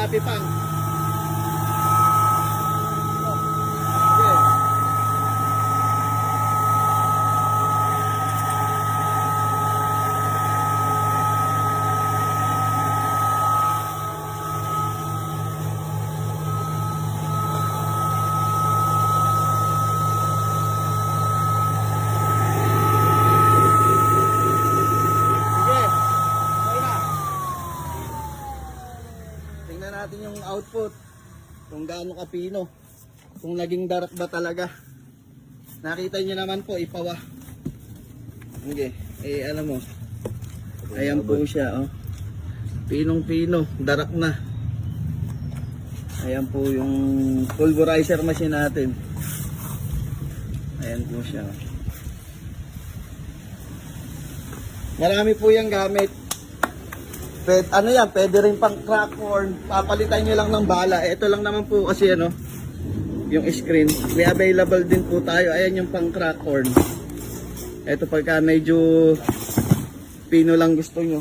Happy Pang. Tingnan natin yung output, kung gaano kapino, kung naging darak ba talaga. Nakita nyo naman po, ipawa. Okay, alam mo, ayan po siya, oh. Pinong pino, darak na. Ayan po yung pulverizer machine natin. Ayan po siya. Marami po yung gamit. Ano yan, pwede rin pang crack corn. Papalitan nyo lang ng bala. Ito lang naman po kasi ano, yung screen. May available din po tayo. Ayan yung pang crack corn. Ito pagka medyo pino lang gusto nyo.